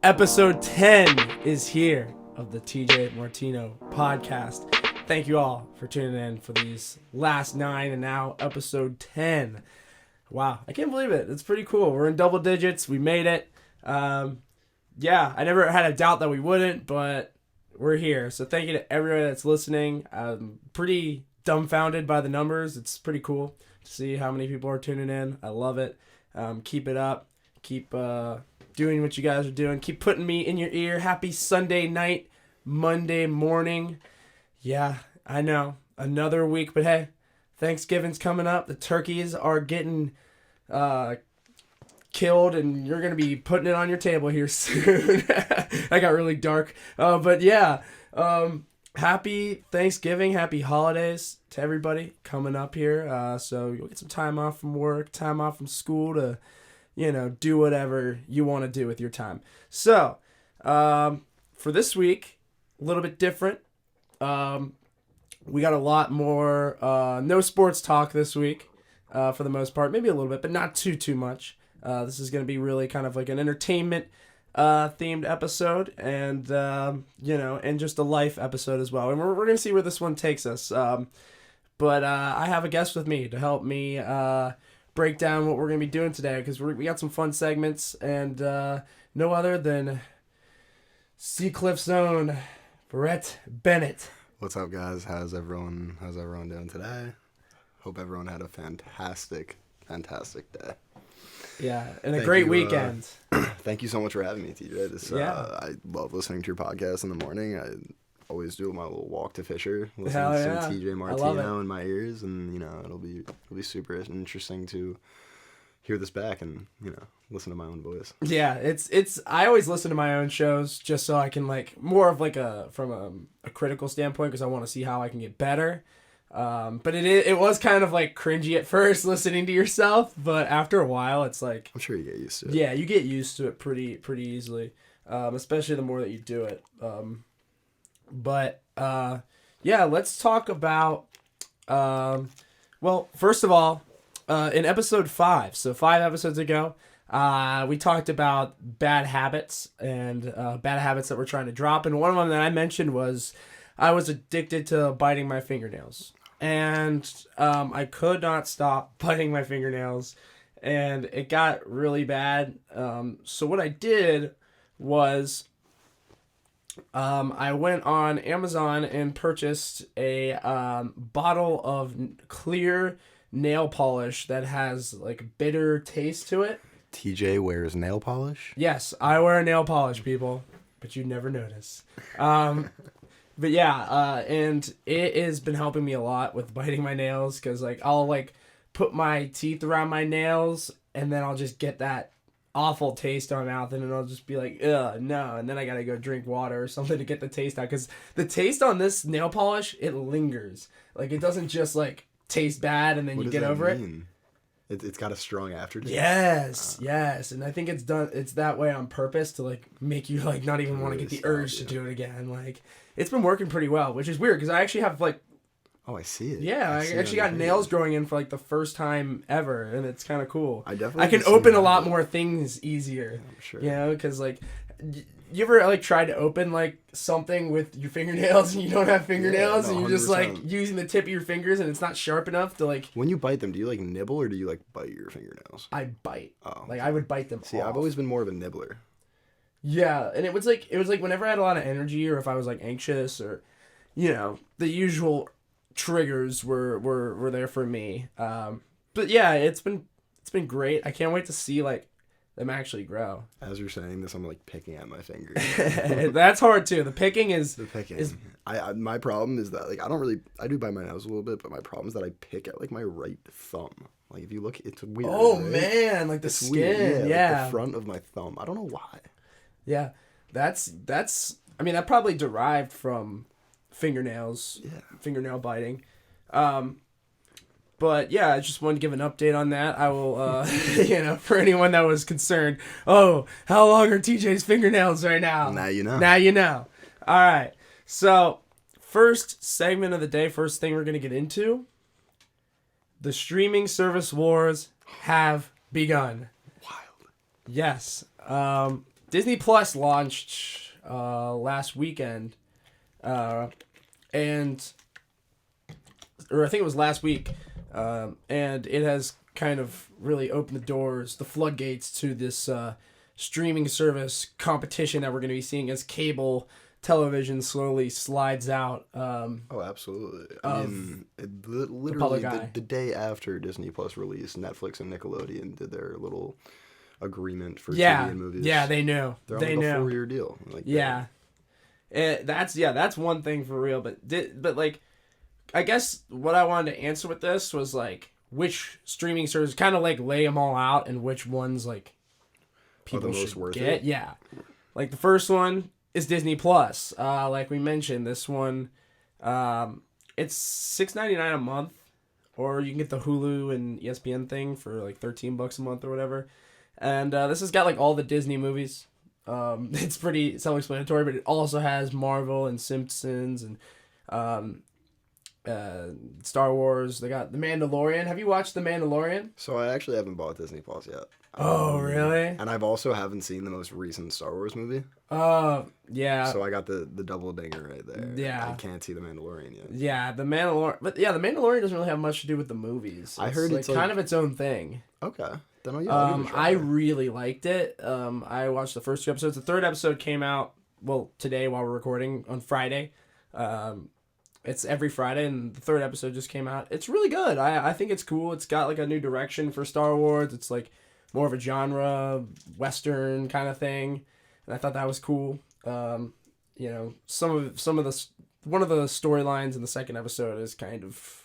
Episode 10 is here of the TJ Martino podcast. Thank you all for tuning in for these last 9 and now episode 10. Wow, I can't believe it. It's pretty cool. We're in double digits. We made it. Yeah, I never had a doubt that we wouldn't, but we're here. So thank you to everybody that's listening. I'm pretty dumbfounded by the numbers. It's pretty cool to see how many people are tuning in. I love it. Keep it up. Keep doing what you guys are doing. Keep putting me in your ear. Happy Sunday night, Monday morning. Yeah, I know. Another week, but hey, Thanksgiving's coming up. The turkeys are getting killed, and you're going to be putting it on your table here soon. I got really dark. But yeah, happy Thanksgiving, happy holidays to everybody coming up here. So you'll get some time off from work, time off from school to, do whatever you want to do with your time. So, for this week, a little bit different. We got a lot more, no sports talk this week, for the most part. Maybe a little bit, but not too much. This is going to be really kind of like an entertainment, themed episode and, and just a life episode as well. And we're going to see where this one takes us. But I have a guest with me to help me, break down what we're going to be doing today, because we got some fun segments, and no other than Seacliff's own Brett Bennett. What's up, guys? How's everyone doing today? Hope everyone had a fantastic day. Yeah, and a great weekend. Thank you so much for having me, TJ. I love listening to your podcast in the morning. I always do my little walk to Fisher, listening to some TJ Martino in my ears, and it'll be super interesting to hear this back and listen to my own voice. Yeah, it's I always listen to my own shows just so I can more of from a critical standpoint, because I want to see how I can get better. But it was kind of cringy at first listening to yourself, but after a while it's I'm sure you get used to it. Yeah, you get used to it pretty easily, especially the more that you do it. But let's talk about, first of all, in episode 5, so 5 episodes ago, we talked about bad habits and bad habits that we're trying to drop. And one of them that I mentioned was I was addicted to biting my fingernails. And I could not stop biting my fingernails. And it got really bad. So what I did was I went on Amazon and purchased a bottle of clear nail polish that has bitter taste to it. TJ wears nail polish? Yes, I wear nail polish, people, but you'd never notice. But yeah, and it has been helping me a lot with biting my nails, because I'll put my teeth around my nails and then I'll just get that awful taste on my mouth, and then I'll just be ugh, no, and then I gotta go drink water or something to get the taste out, because the taste on this nail polish, it lingers. It doesn't just taste bad and then you get over it. It's got a strong aftertaste. Yes, and I think it's that way on purpose to make you not even want to get the urge to do it again. It's been working pretty well, which is weird, because I actually have oh, I see it. Yeah, I actually got nails growing in for the first time ever, and it's kind of cool. I can open a lot more things easier. I'm sure. Because you ever tried to open something with your fingernails and you don't have fingernails, and you're just 100%. Using the tip of your fingers and it's not sharp enough to When you bite them, do you nibble or do you bite your fingernails? I bite. Oh. I would bite them. See, off. I've always been more of a nibbler. Yeah, and it was whenever I had a lot of energy, or if I was anxious, or the usual triggers were there for me. But yeah, it's been great. I can't wait to see them actually grow. As you're saying this, I'm picking at my fingers. That's hard too. The picking is my problem is that I do bite my nails a little bit, but my problem is that I pick at my right thumb. If you look, it's weird. Oh man, the skin, yeah. The front of my thumb. I don't know why. Yeah, that's. I mean, that probably derived from fingernails. Yeah. Fingernail biting. But yeah, I just wanted to give an update on that. I will, for anyone that was concerned, how long are TJ's fingernails right now? Now you know. Now you know. All right. So, first segment of the day, first thing we're going to get into, the streaming service wars have begun. Wild. Yes. Disney Plus launched last weekend, or I think it was last week, and it has kind of really opened the floodgates to this streaming service competition that we're going to be seeing as cable television slowly slides out. Oh, absolutely. I mean, literally the day after Disney Plus released, Netflix and Nickelodeon did their little agreement for TV and movies. Yeah, they knew. They're on a 4-year deal. That's one thing for real. But like, I guess what I wanted to answer with this was like, which streaming service, kind of like lay them all out and which ones like people should get. Yeah, like the first one is Disney Plus. Like we mentioned, this one, it's $6.99 a month, or you can get the Hulu and ESPN thing for like $13 a month or whatever. And this has got like all the Disney movies. It's pretty self-explanatory, but it also has Marvel and Simpsons and Star Wars. They got The Mandalorian. Have you watched The Mandalorian? So I actually haven't bought Disney Plus yet. Oh, really? And I've also haven't seen the most recent Star Wars movie. Yeah. So I got the double dinger right there. Yeah. I can't see The Mandalorian yet. Yeah, The Mandalorian doesn't really have much to do with the movies. I heard it's kind of its own thing. Okay. Then I'll give it a try. I really liked it. I watched the first 2 episodes. The third episode came out, today while we're recording, on Friday. It's every Friday, and the third episode just came out. It's really good. I think it's cool. It's got like a new direction for Star Wars. It's like more of a genre, Western kind of thing. And I thought that was cool. One of the storylines in the second episode is kind of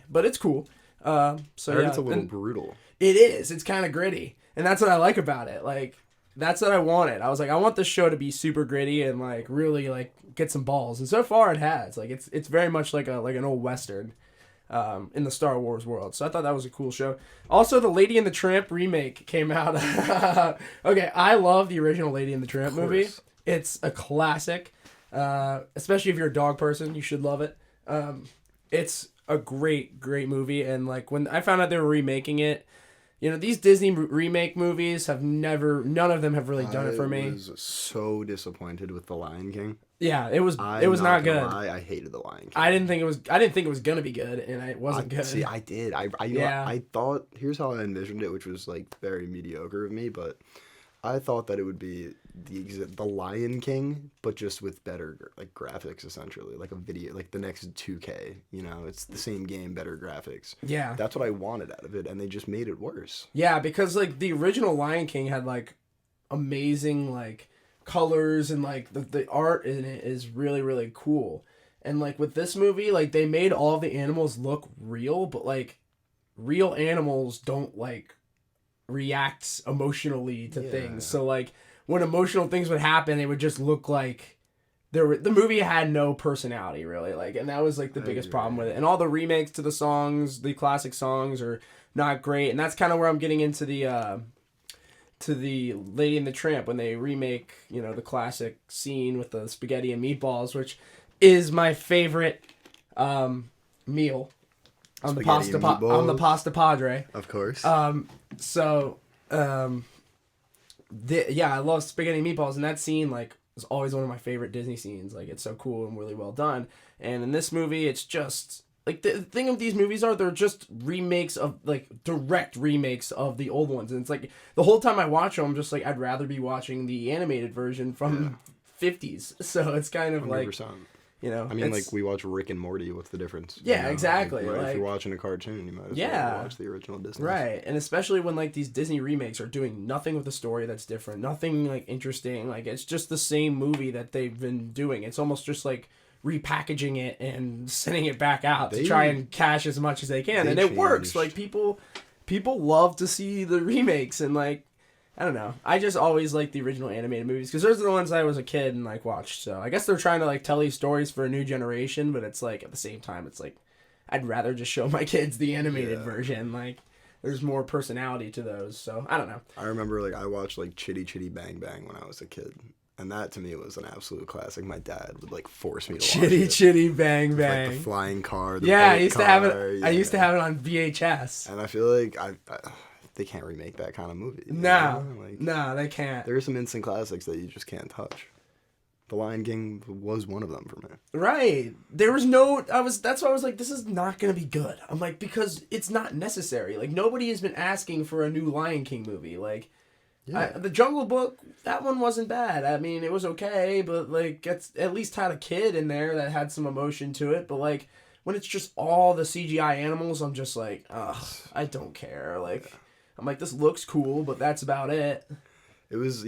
but it's cool. I heard it's a little brutal. It is. It's kind of gritty. And that's what I like about it. Like, that's what I wanted. I was like, I want this show to be super gritty and like really like get some balls. And so far it has. Like, it's very much like an old Western in the Star Wars world. So I thought that was a cool show. Also, the Lady and the Tramp remake came out. Okay, I love the original Lady and the Tramp movie. It's a classic. Especially if you're a dog person, you should love it. It's a great movie. And like when I found out they were remaking it, these Disney remake movies none of them have really done it for me. I was so disappointed with The Lion King. Yeah, it was not good. I hated The Lion King. I didn't think it was gonna be good, and it wasn't good. See, I did. I thought, here's how I envisioned it, which was like very mediocre of me, but I thought that it would be the Lion King, but just with better like graphics, essentially, like a video, like the next 2K. It's the same game, better graphics. Yeah, that's what I wanted out of it, and they just made it worse. Yeah, because like the original Lion King had like amazing like colors, and like the art in it is really, really cool. And like with this movie, like they made all the animals look real, but like real animals don't like react emotionally to things. So like when emotional things would happen, it would just look like the movie had no personality really, like, and that was like the biggest problem with it. And all the remakes to the songs, the classic songs, are not great. And that's kind of where I'm getting into the Lady and the Tramp, when they remake, the classic scene with the spaghetti and meatballs, which is my favorite meal on the pasta padre. Of course. I love spaghetti and meatballs, and that scene like is always one of my favorite Disney scenes. Like, it's so cool and really well done. And in this movie, it's just like the thing of these movies they're just remakes of like direct remakes of the old ones, and it's like the whole time I watch them, I'm just like, I'd rather be watching the animated version from 50s. So it's kind of 100%. Like, I mean, like, we watch Rick and Morty. What's the difference? Yeah, exactly. Like, if you're watching a cartoon, you might as well watch the original Disney. Right, and especially when, like, these Disney remakes are doing nothing with the story that's different, nothing, like, interesting. Like, it's just the same movie that they've been doing. It's almost just, like, repackaging it and sending it back out to try and cash as much as they can. And it works. Like, people love to see the remakes, and, like, I don't know. I just always like the original animated movies because those are the ones I was a kid and like watched. So I guess they're trying to like tell these stories for a new generation, but it's like at the same time, it's like I'd rather just show my kids the animated version. Like, there's more personality to those. So I don't know. I remember like I watched like Chitty Chitty Bang Bang when I was a kid, and that to me was an absolute classic. My dad would like force me to watch Chitty Chitty Bang Bang. Like the flying car. I used to have it. Yeah. I used to have it on VHS. And I feel like they can't remake that kind of movie. No, they can't. There are some instant classics that you just can't touch. The Lion King was one of them for me. Right. That's why I was like, this is not going to be good. I'm like, because it's not necessary. Like, nobody has been asking for a new Lion King movie. Like, the Jungle Book, that one wasn't bad. I mean, it was okay, but, like, it's at least had a kid in there that had some emotion to it. But, like, when it's just all the CGI animals, I'm just like, ugh, I don't care. Like, I'm like, this looks cool, but that's about it. It was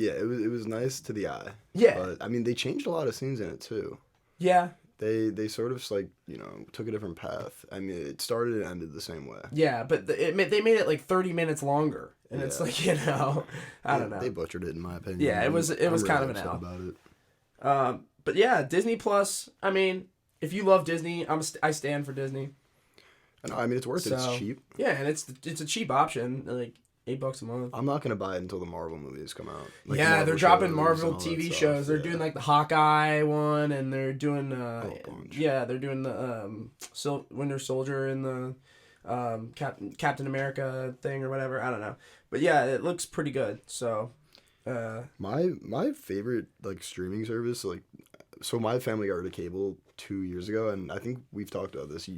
nice to the eye. Yeah. But, I mean, they changed a lot of scenes in it, too. Yeah. They sort of, like, you know, took a different path. I mean, it started and ended the same way. Yeah, but they made it, like, 30 minutes longer. And it's like, you know, I don't know. They butchered it, in my opinion. Yeah, it was kind of an L. About it. But, yeah, Disney Plus, I mean, if you love Disney, I stand for Disney. No, I mean, it's worth it. It's cheap. Yeah, and it's a cheap option. Like, $8 a month. I'm not gonna buy it until the Marvel movies come out. Like they're dropping Marvel TV shows. They're doing like the Hawkeye one, and they're doing they're doing the Winter Soldier and the Captain America thing or whatever. I don't know, but yeah, it looks pretty good. So, my favorite like streaming service, like, so my family got rid of cable 2 years ago, and I think we've talked about this.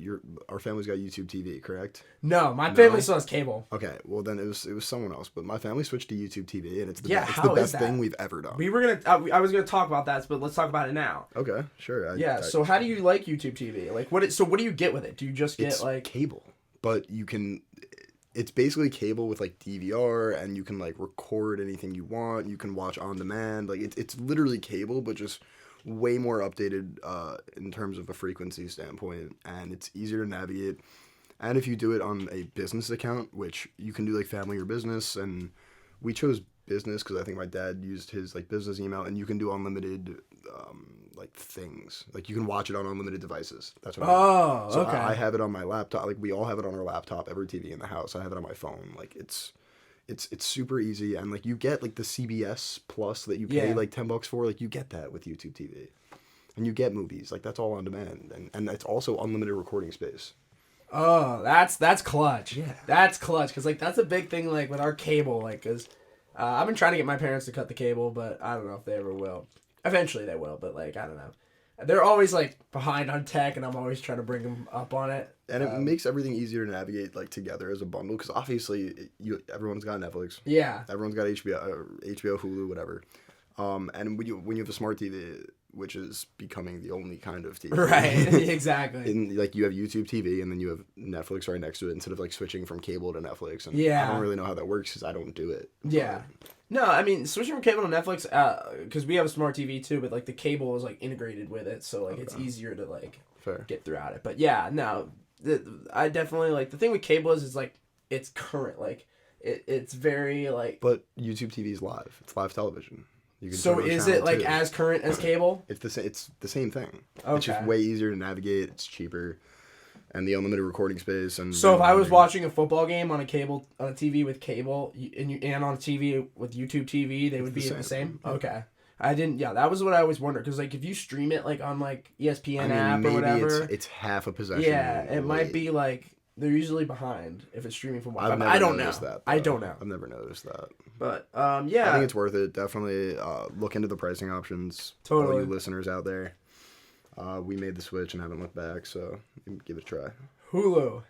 Our family's got YouTube TV, correct? No, my family still has cable. Okay, well then it was someone else, but my family switched to YouTube TV, and it's the best thing we've ever done. We were gonna, I was gonna talk about that, but let's talk about it now. Okay, sure. So how do you like YouTube TV? Like, what do you get with it? Do you just get like cable? But you can. It's basically cable with like DVR, and you can like record anything you want. You can watch on demand. Like it's literally cable, but just way more updated in terms of a frequency standpoint, and it's easier to navigate. And if you do it on a business account, which you can do like family or business, and we chose business because I think my dad used his like business email, and you can do unlimited like things. Like you can watch it on unlimited devices. That's what I mean. So okay. I have it on my laptop. Like we all have it on our laptop, every TV in the house. I have it on my phone. Like it's super easy, and like you get like the CBS Plus that you pay like $10 for. Like you get that with YouTube TV, and you get movies. Like that's all on demand, and it's also unlimited recording space. Oh, that's clutch. Yeah, that's clutch because like that's a big thing like with our cable. Like, cause I've been trying to get my parents to cut the cable, but I don't know if they ever will. Eventually they will, but like I don't know. They're always like behind on tech, and I'm always trying to bring them up on it. And it makes everything easier to navigate like together as a bundle, because obviously everyone's got Netflix. Yeah. Everyone's got HBO, Hulu, whatever. And when you have a smart TV, which is becoming the only kind of TV. Right. Exactly. And like you have YouTube TV, and then you have Netflix right next to it, instead of like switching from cable to Netflix. And I don't really know how that works because I don't do it. Yeah. No, I mean, switching from cable to Netflix, because we have a smart TV too, but like the cable is like integrated with it, so like it's easier to like get throughout it. But yeah, no, I definitely like the thing with cable is like it's current, like it's very like. But YouTube TV is live. It's live television. You can so is it like as current as cable? It's the same thing. Okay. It's just way easier to navigate. It's cheaper. And the unlimited recording space, and so if I was watching a football game on a TV with cable, and on a TV with YouTube TV, they would be the same. Okay, I didn't. Yeah, that was what I always wondered, because like if you stream it like on like ESPN app or whatever, it's half a possession. Yeah, it might be like they're usually behind if it's streaming from Wi-Fi. I don't know. I don't know. I've never noticed that. But yeah, I think it's worth it. Definitely look into the pricing options. Totally, all you listeners out there. We made the switch and haven't looked back, so give it a try. Hulu.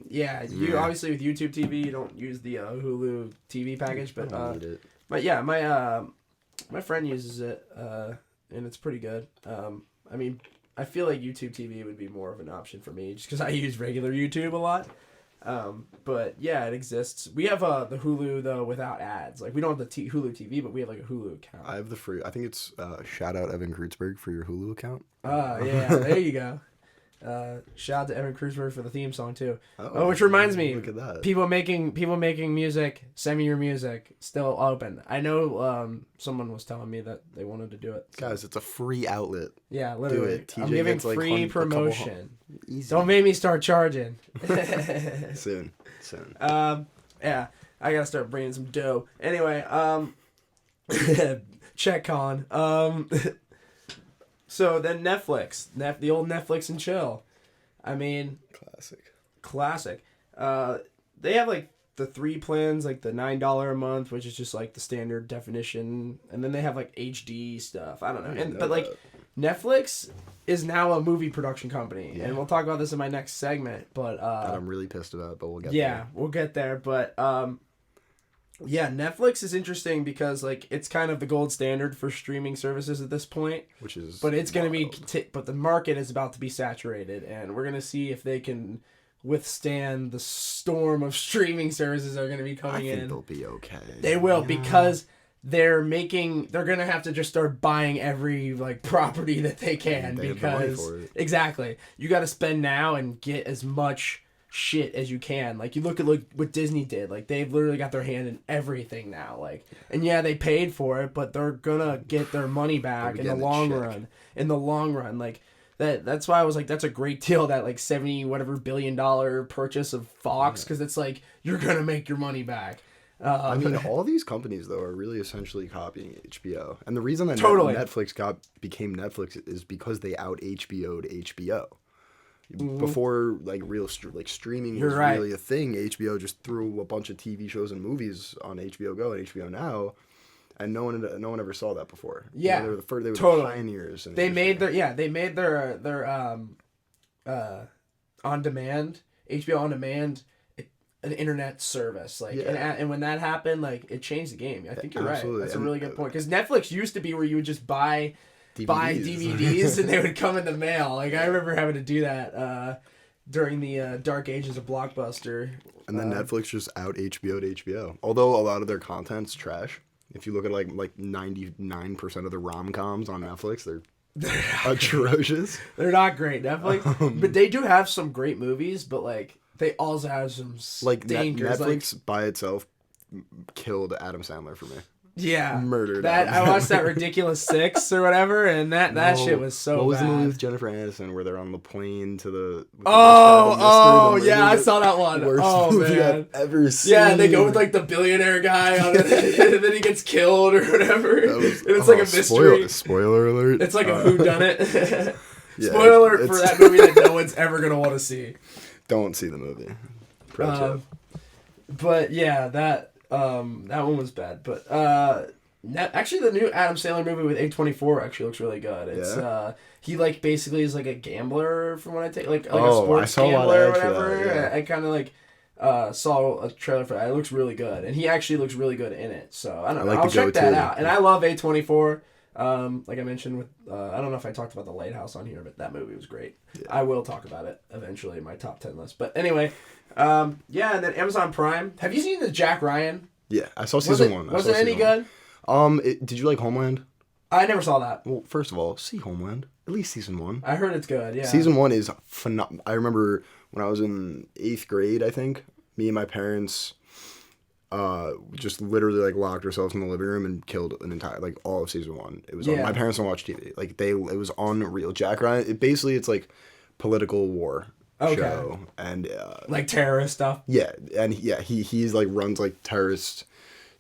Yeah, you obviously with YouTube TV you don't use the Hulu TV package, but I don't need it. But yeah, my friend uses it, and it's pretty good. I mean, I feel like YouTube TV would be more of an option for me just because I use regular YouTube a lot. But yeah, it exists. We have the Hulu though without ads. Like we don't have the Hulu TV, but we have like a Hulu account. I have the free. I think it's shout out Evan Kreutzberg for your Hulu account. Yeah, there you go. Shout out to Evan Kreutzberg for the theme song too. Which reminds me, look at that. People making music. Send me your music. Still open. I know. Someone was telling me that they wanted to do it. So. Guys, it's a free outlet. Yeah, literally. Do it. TJ I'm giving gets, like, free promotion. Easy. Don't make me start charging. Soon. Yeah, I gotta start bringing some dough. Anyway, check con. So then Netflix, the old Netflix and chill. I mean, classic. they have like the 3 plans, like the $9 a month, which is just like the standard definition, and then they have like HD stuff. I don't know, but like Netflix is now a movie production company, and we'll talk about this in my next segment. But that I'm really pissed about, but we'll get there. Yeah, we'll get there. But yeah, Netflix is interesting because like it's kind of the gold standard for streaming services at this point. Which is, but it's gonna be, but the market is about to be saturated, and we're gonna see if they can withstand the storm of streaming services that are going to be coming in. I think they'll be okay. They will, because they're going to have to just start buying every like property that they can, because exactly, you got to spend now and get as much shit as you can. Like you look at what Disney did, like they've literally got their hand in everything now, like, and yeah, they paid for it, but they're gonna get their money back in the long run. Like that's why I was like, that's a great deal, that like $70 billion purchase of Fox, because it's like you're gonna make your money back. I mean, all these companies though are really essentially copying HBO, and the reason that Netflix became Netflix is because they out HBO'd HBO. Before like streaming was really a thing, HBO just threw a bunch of TV shows and movies on HBO Go and HBO Now. And no one ever saw that before. Yeah, they were the pioneers. They made their on demand, HBO on demand, an internet service. Like, and when that happened, like it changed the game. I think you're right. That's a really good point, because Netflix used to be where you would just buy DVDs and they would come in the mail. Like I remember having to do that during the dark ages of Blockbuster. And then Netflix just out HBO'd HBO. Although a lot of their content's trash. If you look at like 99% of the rom-coms on Netflix, they're atrocious. They're not great, Netflix. But they do have some great movies, but like they also have some stinkers. Netflix by itself killed Adam Sandler for me. Yeah, murdered that. I watched that Ridiculous Six or whatever, and that shit was so bad. What was the movie with Jennifer Aniston where they're on the plane to the? Yeah, I saw that one. Worst movie I've ever seen. Yeah, they go with like the billionaire guy on it, and then he gets killed or whatever. And it's like a mystery. Spoiler alert! It's like a whodunit. Spoiler alert for that movie that no one's ever gonna want to see. Don't see the movie. But yeah, that one was bad. But actually, the new Adam Sandler movie with A24 actually looks really good. It's he like basically is like a gambler, from what I take, like a sports gambler or whatever. I kind of like saw a trailer for that. It looks really good, and he actually looks really good in it. So I don't know. I'll check that out. And I love A24. Like I mentioned with I don't know if I talked about The Lighthouse on here, but that movie was great. Yeah. I will talk about it eventually in my top 10 list. But anyway, and then Amazon Prime. Have you seen the Jack Ryan? Yeah, I saw season 1. Was it any good? Did you like Homeland? I never saw that. Well, first of all, see Homeland. At least season 1. I heard it's good, yeah. Season 1 is phenomenal. I remember when I was in 8th grade, I think, me and my parents just literally like locked ourselves in the living room and killed an entire, like, all of season 1. It was on, my parents don't watch TV. Like, it was unreal. Jack Ryan, it's like political war show. And like terrorist stuff. Yeah, and he's like runs like terrorist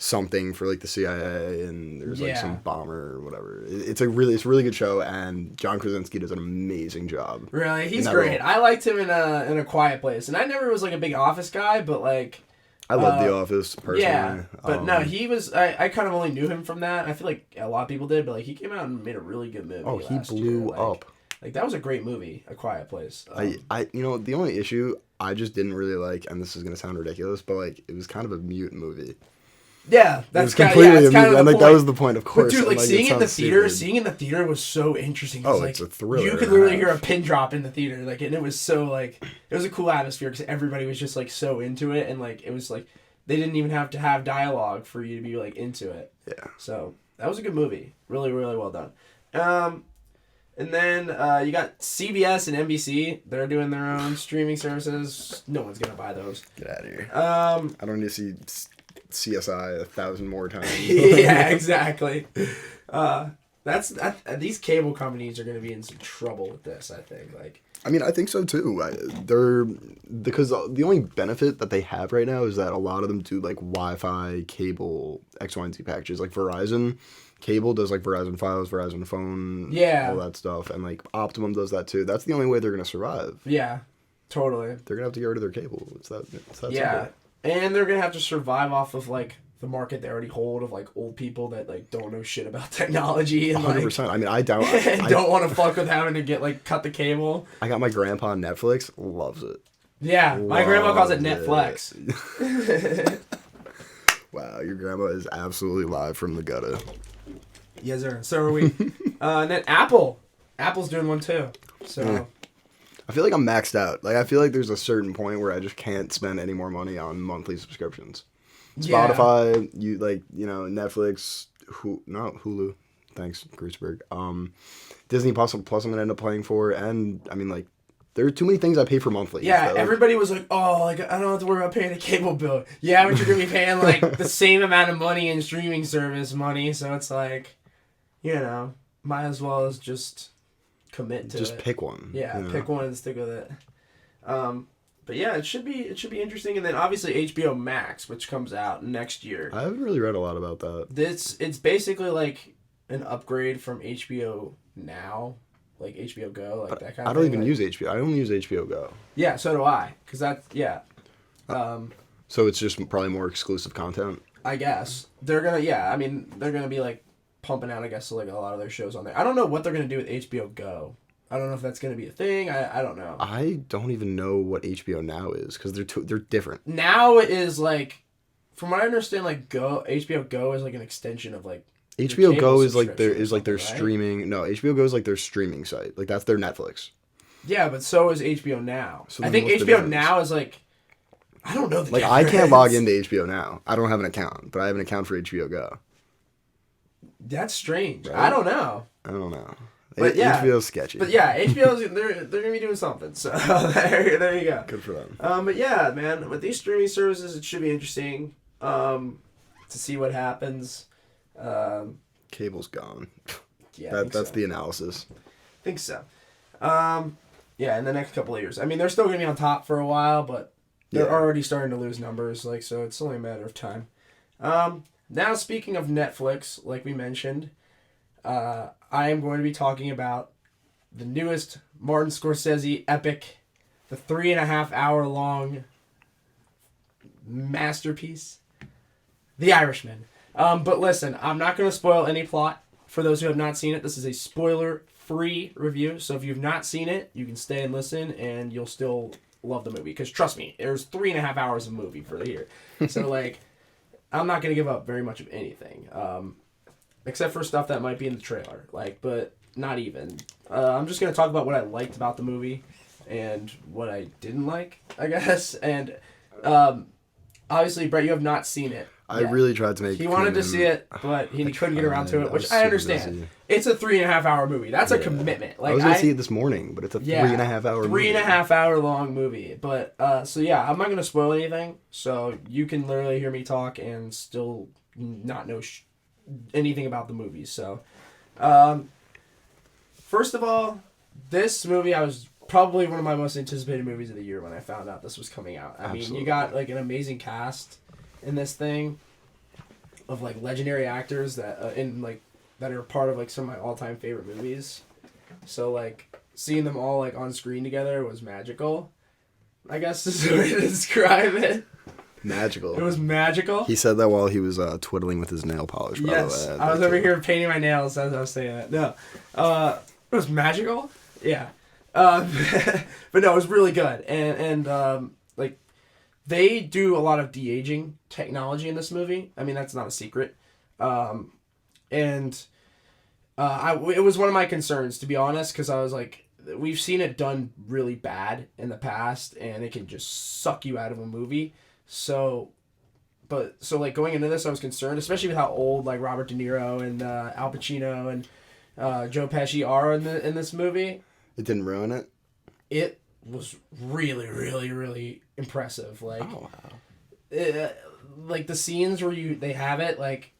something for like the CIA, and there's like some bomber or whatever. It's a really good show, and John Krasinski does an amazing job. Really, he's great. I liked him in a Quiet Place, and I never was like a big Office guy, but like I love The Office personally. Yeah, but no, he was. I kind of only knew him from that. I feel like a lot of people did, but like he came out and made a really good movie. Oh, he blew up. Like that was a great movie, A Quiet Place. The only issue I just didn't really like, and this is gonna sound ridiculous, but like it was kind of a mute movie. Yeah, that's kind of the point. That was the point, of course. But dude, like seeing it in the theater was so interesting. It's a thriller. You could literally hear a pin drop in the theater, like, and it was so like it was a cool atmosphere because everybody was just like so into it, and like it was like they didn't even have to have dialogue for you to be like into it. Yeah. So that was a good movie. Really, really well done. And then you got CBS and NBC. They're doing their own streaming services. No one's gonna buy those. Get out of here. I don't need to see CSI 1,000 more times. Yeah, exactly. These cable companies are gonna be in some trouble with this, I think. Like, I mean, I think so too. Because the only benefit that they have right now is that a lot of them do like Wi-Fi, cable, X, Y, and Z packages. Like Verizon Cable does like Verizon Files, Verizon Phone, all that stuff, and like Optimum does that too. That's the only way they're gonna survive. Yeah, totally. They're gonna have to get rid of their cable. It's that yeah. simple. And they're gonna have to survive off of like the market they already hold of like old people that like don't know shit about technology and 100%. Like, I mean, I doubt. I don't want to fuck with having to get like cut the cable. I got my grandpa on Netflix. Loves it. Yeah, my grandma calls it Netflix. Wow, your grandma is absolutely live from the gutter. Yes, sir. So are we. And then Apple's doing one too. So. Yeah. I feel like I'm maxed out. Like, I feel like there's a certain point where I just can't spend any more money on monthly subscriptions. Spotify, Netflix, not Hulu. Thanks, Greaseberg. Disney Plus I'm gonna end up paying for, and I mean, like, there are too many things I pay for monthly. Yeah, everybody was like, oh, like, I don't have to worry about paying a cable bill. Yeah, but you're gonna be paying like the same amount of money in streaming service money, so it's like, might as well as just commit to it. Just pick one. Yeah, pick one and stick with it. But yeah, it should be interesting. And then obviously HBO Max, which comes out next year. I haven't really read a lot about that. It's basically like an upgrade from HBO Now, like HBO Go, like that kind of thing. I don't even use HBO. I only use HBO Go. Yeah, so do I. Because that's, yeah. So it's just probably more exclusive content? I guess. They're going to be like pumping out, I guess, like a lot of their shows on there. I don't know what they're going to do with HBO Go. I don't know if that's going to be a thing. I don't know. I don't even know what HBO Now is because they're different. Now is like, from what I understand, like HBO Go is like an extension of like HBO Go is like their right? streaming. No, HBO Go is like their streaming site. Like that's their Netflix. Yeah, but so is HBO Now. So I think HBO Now is like, I don't know. Like I can't log into HBO Now. I don't have an account, but I have an account for HBO Go. That's strange. Right? I don't know. But yeah, HBO's sketchy. But yeah, HBO's they're gonna be doing something. So there you go. Good for them. But yeah, man, with these streaming services, it should be interesting to see what happens. Cable's gone. Yeah, that's the analysis. I think so. Yeah, in the next couple of years. I mean, they're still gonna be on top for a while, but they're already starting to lose numbers. Like, so it's only a matter of time. Now, speaking of Netflix, like we mentioned, I am going to be talking about the newest Martin Scorsese epic, the 3.5 hour long masterpiece, The Irishman. But listen, I'm not going to spoil any plot for those who have not seen it. This is a spoiler-free review, so if you've not seen it, you can stay and listen, and you'll still love the movie. Because trust me, there's 3.5 hours of movie for the year. So, like, I'm not going to give up very much of anything. Except for stuff that might be in the trailer. Like, but not even. I'm just going to talk about what I liked about the movie and what I didn't like, I guess. And obviously, Brett, you have not seen it. I really tried to make. He wanted to see it, but he couldn't get around to it, which I understand. Busy. It's a 3.5 hour movie. That's a commitment. Like, I was going to see it this morning, but it's a 3.5 hour movie. 3.5 hour long movie. But, so yeah, I'm not going to spoil anything. So you can literally hear me talk and still not know anything about the movie. So, first of all, this movie, I was probably one of my most anticipated movies of the year when I found out this was coming out. I mean, you got like an amazing cast in this thing of like legendary actors that that are part of like some of my all-time favorite movies. So like seeing them all like on screen together was magical, I guess is the way to describe it. Magical. It was magical. He said that while he was twiddling with his nail polish. Yes, by the way. I was over here painting my nails as I was saying that. No, it was magical. Yeah, but no, it was really good, and like they do a lot of de-aging technology in this movie. I mean, that's not a secret, and it was one of my concerns, to be honest, because I was like, we've seen it done really bad in the past, and it can just suck you out of a movie. So like going into this, I was concerned, especially with how old like Robert De Niro and Al Pacino and Joe Pesci are in this movie. It didn't ruin it? It was really, really, really impressive. Like, like the scenes where they have it, like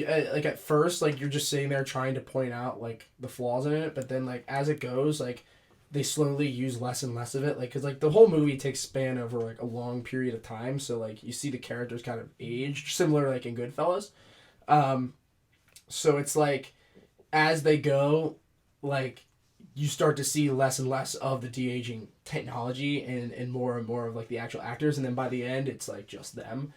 at first, like you're just sitting there trying to point out like the flaws in it, but then like as it goes, like they slowly use less and less of it, like because like the whole movie takes span over like a long period of time, so like you see the characters kind of age similar like in Goodfellas. So it's like as they go, like you start to see less and less of the de-aging technology and more of like the actual actors, and then by the end it's like just them.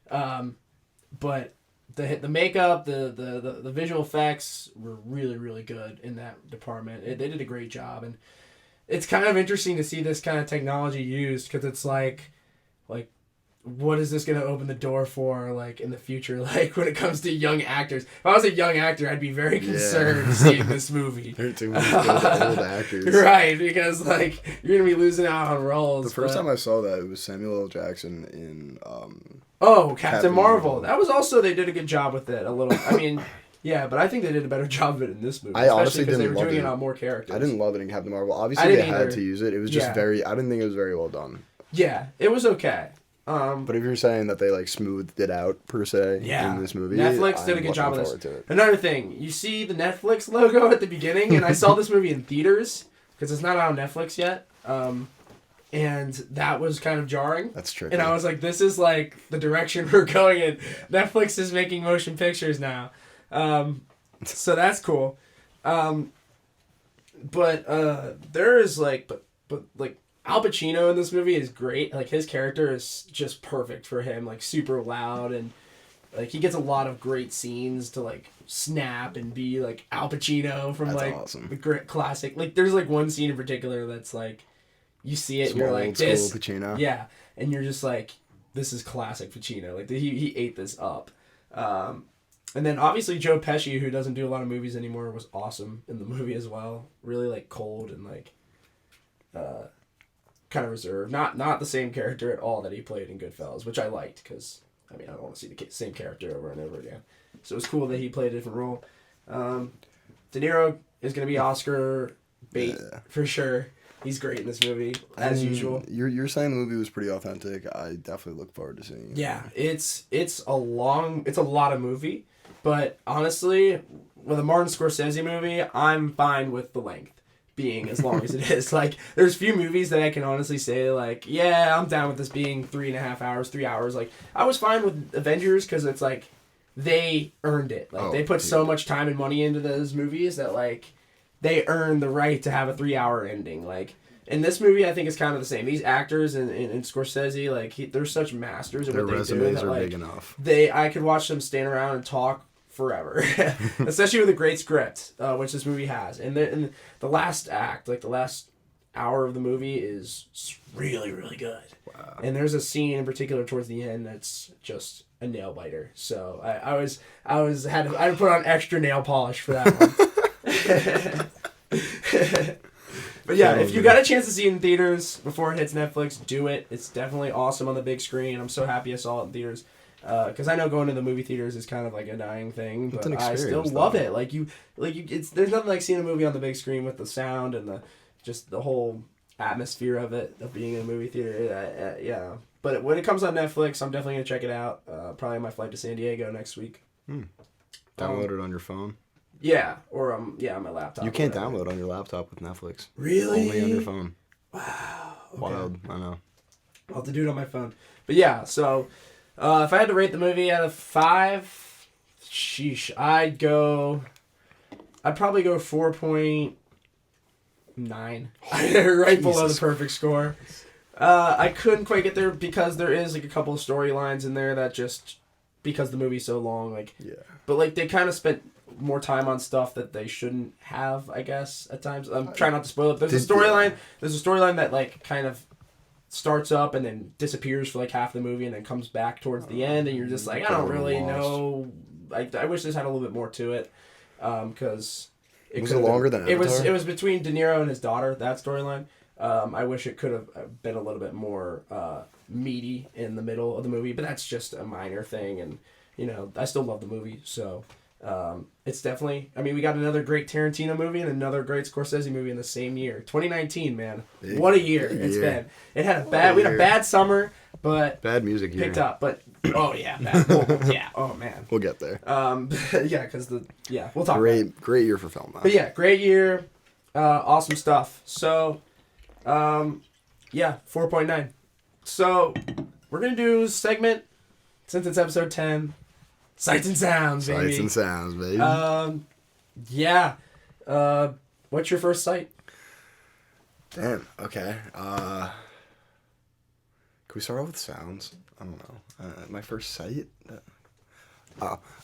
But the makeup, the visual effects were really, really good in that department. They did a great job, and it's kind of interesting to see this kind of technology used, because it's like what is this going to open the door for, like, in the future, like, when it comes to young actors? If I was a young actor, I'd be very concerned seeing this movie. There are too many old actors. Right, because, like, you're going to be losing out on roles. The first time I saw that, it was Samuel L. Jackson in... Captain Marvel. That was also, they did a good job with it, a little. I mean... Yeah, but I think they did a better job of it in this movie. I honestly didn't love it. Because they were doing it on more characters. I didn't love it in Captain Marvel. Obviously, they had to use it. It was just I didn't think it was very well done. Yeah, it was okay. But if you're saying that they like smoothed it out per se in this movie, Netflix did a good job of this. Another thing, you see the Netflix logo at the beginning, and I saw this movie in theaters because it's not out on Netflix yet. And that was kind of jarring. That's tricky. And I was like, this is like the direction we're going in. Netflix is making motion pictures now. So that's cool. But there is like, but like Al Pacino in this movie is great. Like his character is just perfect for him. Like super loud, and like he gets a lot of great scenes to like snap and be like Al Pacino from awesome. The great classic. Like there's like one scene in particular that's like, you see it, and you're like, this, Pacino. Yeah, and you're just like, this is classic Pacino. Like he ate this up. And then obviously Joe Pesci, who doesn't do a lot of movies anymore, was awesome in the movie as well. Really like cold and like kind of reserved. Not the same character at all that he played in Goodfellas, which I liked because I mean I don't want to see the same character over and over again. So it was cool that he played a different role. De Niro is gonna be Oscar bait for sure. He's great in this movie, as usual. You're saying the movie was pretty authentic. I definitely look forward to seeing it. Yeah, it's a lot of movie, but honestly, with a Martin Scorsese movie, I'm fine with the length being as long as it is. Like, there's few movies that I can honestly say, like, yeah, I'm down with this being 3.5 hours, 3 hours. Like, I was fine with Avengers because it's like, they earned it. Like, they put so much time and money into those movies that, like, they earn the right to have a 3-hour ending. Like, in this movie, I think it's kind of the same. These actors and Scorsese, like, they're such masters at what they do. Their resumes are big enough. I could watch them stand around and talk forever. Especially with a great script, which this movie has. And the last act, like the last hour of the movie, is really, really good. Wow. And there's a scene in particular towards the end that's just a nail biter. So I had to put on extra nail polish for that one. But yeah, if you got a chance to see it in theaters before it hits Netflix, do it. It's definitely awesome on the big screen. I'm so happy I saw it in theaters, because I know going to the movie theaters is kind of like a dying thing, but I still love it. There's nothing like seeing a movie on the big screen with the sound and the whole atmosphere of it, of being in a movie theater. Yeah, but when it comes on Netflix, I'm definitely gonna check it out. Probably my flight to San Diego next week. Download it on your phone. Yeah, or on my laptop. You can't download on your laptop with Netflix. Really? Only on your phone. Wow. Okay. Wild, I know. I'll have to do it on my phone. But yeah, so if I had to rate the movie out of 5, sheesh, I'd probably go 4.9. Right below the perfect score. I couldn't quite get there because there is like a couple of storylines in there that just, because the movie's so long, like, yeah. But like they kind of spent more time on stuff that they shouldn't have, I guess, at times. I'm trying not to spoil it. There's a storyline that like kind of starts up and then disappears for like half the movie and then comes back towards the end, and you're just like, I don't really know. I wish this had a little bit more to it, because was it longer than Avatar? It was between De Niro and his daughter, that storyline. I wish it could have been a little bit more meaty in the middle of the movie, but that's just a minor thing, and you know, I still love the movie, so it's definitely, I mean, we got another great Tarantino movie and another great Scorsese movie in the same year. 2019, man. What a year it's been. We had a bad summer, but bad music picked up, but oh yeah, man. Oh man. We'll get there. Yeah, we'll talk great year for film, though. But yeah, great year. Awesome stuff. So, 4.9. So, we're going to do a segment, since it's episode 10, Sights and Sounds, baby. Sights and Sounds, baby. Yeah. What's your first sight? Damn. Okay. Can we start off with sounds? I don't know. My first sight.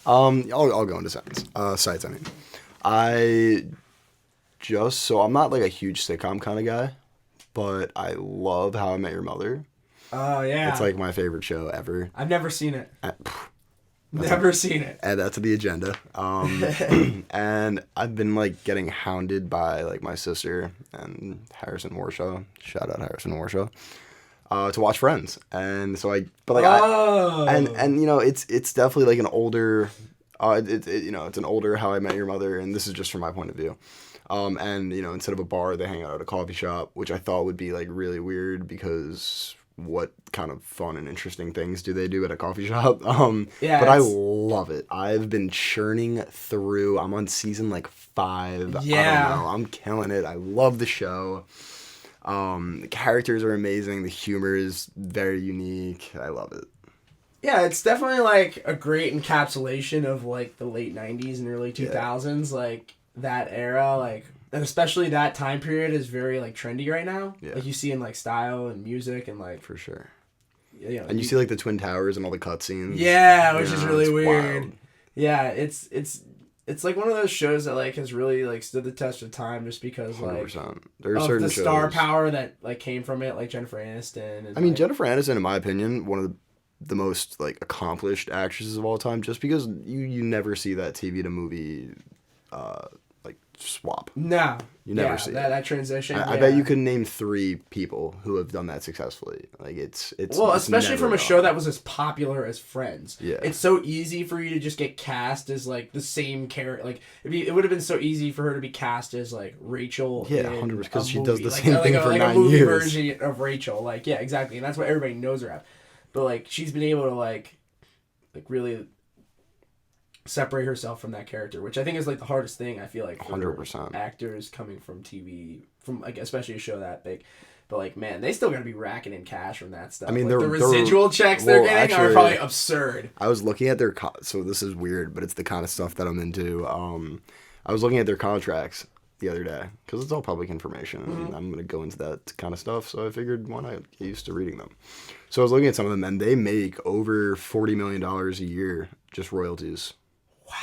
I'll go into sites. Sites. I mean, I'm not like a huge sitcom kind of guy, but I love How I Met Your Mother. Oh yeah. It's like my favorite show ever. I've never seen it. Never seen it. And that's the agenda. And I've been like getting hounded by like my sister and Harrison Warshaw. Shout out Harrison Warshaw. To watch Friends. And so and you know, it's definitely like an older it's an older How I Met Your Mother, and this is just from my point of view. And you know, instead of a bar, they hang out at a coffee shop, which I thought would be like really weird because what kind of fun and interesting things do they do at a coffee shop? But I love it. I've been churning through. I'm on season like 5. Yeah. I don't know. I'm killing it. I love the show. The characters are amazing. The humor is very unique. I love it. Yeah, it's definitely like a great encapsulation of like the late 90s and early 2000s, like that era, like, and especially that time period is very like trendy right now. Yeah. Like you see in like style and music and like for sure. You know, and you see like the Twin Towers and all the cutscenes. Yeah, which is really weird. Wild. Yeah, it's like one of those shows that like has really like stood the test of time just because 100%. Like there are certain the shows. Star power that like came from it, like Jennifer Aniston. And, I mean, Jennifer Aniston, in my opinion, one of the most like accomplished actresses of all time, just because you never see that TV to movie like swap. No. You never see that transition. I bet you could name 3 people who have done that successfully. Like it's well, especially from a show that was as popular as Friends. Yeah. It's so easy for you to just get cast as like the same character. Like it would have been so easy for her to be cast as like Rachel. Yeah, 100%, because she does the like, same thing for 9 years. Like a movie version of Rachel. Like yeah, exactly, and that's what everybody knows her as. But like she's been able to like really separate herself from that character, which I think is like the hardest thing I feel like for 100% actors coming from TV, from like especially a show that big. But like man, they still gotta be racking in cash from that stuff. I mean, like, the residual checks they're getting are probably absurd. I was looking at their so this is weird, but it's the kind of stuff that I'm into. I was looking at their contracts the other day because it's all public information, and I'm gonna go into that kind of stuff. So I figured why not get used to reading them. So I was looking at some of them, and they make over $40 million a year just royalties. Wow.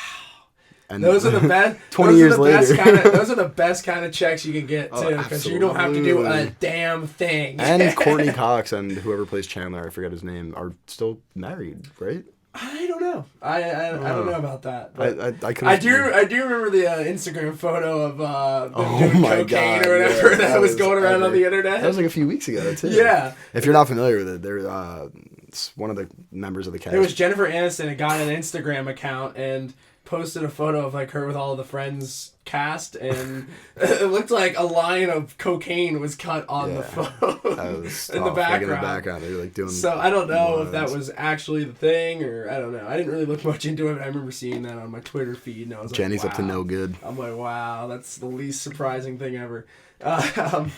And those are the best. 20 years later, those are the best kind of checks you can get too, because you don't have to do a damn thing. And Courtney Cox and whoever plays Chandler, I forget his name, are still married, right? I don't know. I don't know about that. I do remember the Instagram photo of them doing cocaine or whatever that was going around on the internet. That was like a few weeks ago too. Yeah. If you're not familiar with it, they're it's one of the members of the cast. It was Jennifer Aniston had got an Instagram account and posted a photo of like her with all of the Friends cast, and it looked like a line of cocaine was cut on the photo in the background. Like in the background, they were like doing. So I don't know if that was actually the thing, or I don't know. I didn't really look much into it, but I remember seeing that on my Twitter feed, and I was Jenny's like, wow. up to no good. I'm like, wow, that's the least surprising thing ever. But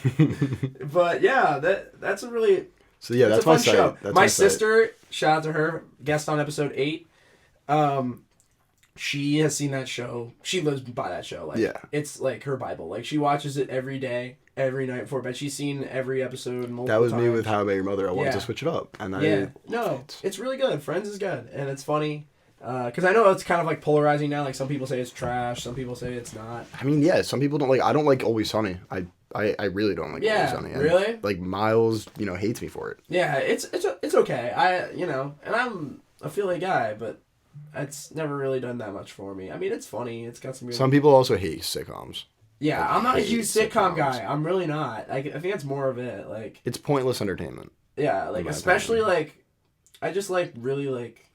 yeah, that's a really. So yeah, that's my show. My sister, shout out to her, guest on episode 8. She has seen that show. She lives by that show. Like, it's like her Bible. Like, she watches it every day, every night before bed. She's seen every episode multiple times. That was me with How I Met Your Mother. I wanted to switch it up. And it's really good. Friends is good. And it's funny. Because I know it's kind of like polarizing now. Like, some people say it's trash. Some people say it's not. I mean, yeah. Some people don't like... I don't like Always Sunny. I really don't like Always Sunny. And, really? like, Miles, hates me for it. Yeah, it's okay. And I'm a Philly guy, but... It's never really done that much for me. I mean, it's funny. It's got some. Some people also hate sitcoms. Yeah, I'm not a huge sitcom guy. I'm really not. I think that's more of it. Like, it's pointless entertainment. Yeah, like especially like, I just like really like,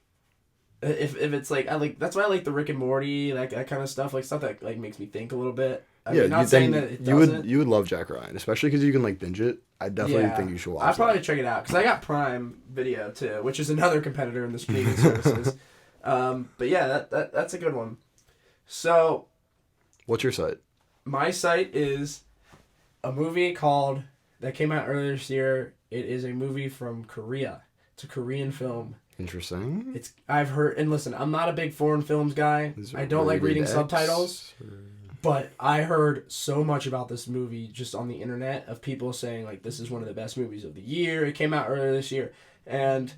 if it's like that's why I like the Rick and Morty, like that kind of stuff, like stuff that like makes me think a little bit. I mean, not saying that it doesn't. You would love Jack Ryan, especially because you can like binge it. I definitely think you should watch. I'd probably check it out because I got Prime Video too, which is another competitor in the streaming services. But yeah, that's a good one. So, what's your site? My site is a movie that came out earlier this year. It is a movie from Korea. It's a Korean film. Interesting. I've heard, and listen, I'm not a big foreign films guy. I don't like reading subtitles. But I heard so much about this movie just on the internet of people saying, like, this is one of the best movies of the year. It came out earlier this year. And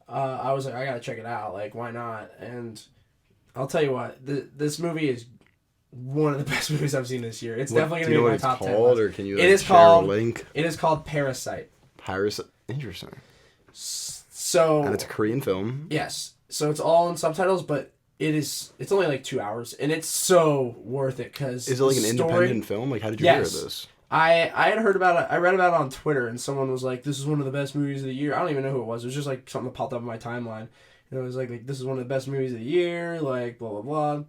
I was like, I gotta check it out. Like, why not? And I'll tell you what, this movie is one of the best movies I've seen this year. It's definitely going to be in my top 10 list. Or can you share a link? It is called Parasite. Interesting. So... And it's a Korean film. Yes. So it's all in subtitles, but it's only like 2 hours, and it's so worth it because... Is it like an independent film? Like, how did you hear of this? I had heard about it. I read about it on Twitter, and someone was like, this is one of the best movies of the year. I don't even know who it was. It was just like something that popped up on my timeline. And it was like, this is one of the best movies of the year, like, blah, blah, blah.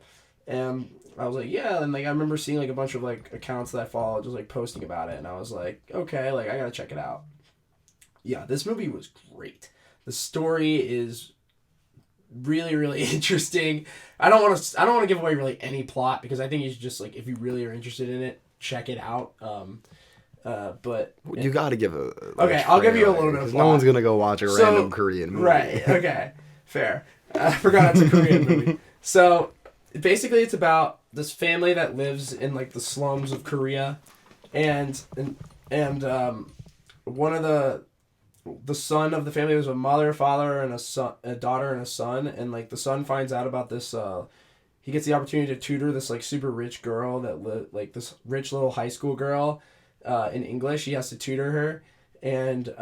And I was like, yeah. And like, I remember seeing like a bunch of like accounts that I followed just like posting about it. And I was like, okay, like, I gotta check it out. Yeah, this movie was great. The story is really, really interesting. I don't want to give away really any plot because I think you should just like, if you really are interested in it, check it out. But you got to give a okay. I'll give you a little bit of plot. No one's gonna go watch a random Korean movie, right? Okay, fair. I forgot it's a Korean movie. So basically, it's about this family that lives in like the slums of Korea, and one of the son of the family was a mother, father, and a daughter and a son, and like the son finds out about this. He gets the opportunity to tutor this like super rich girl like this rich little high school girl, in English. He has to tutor her, and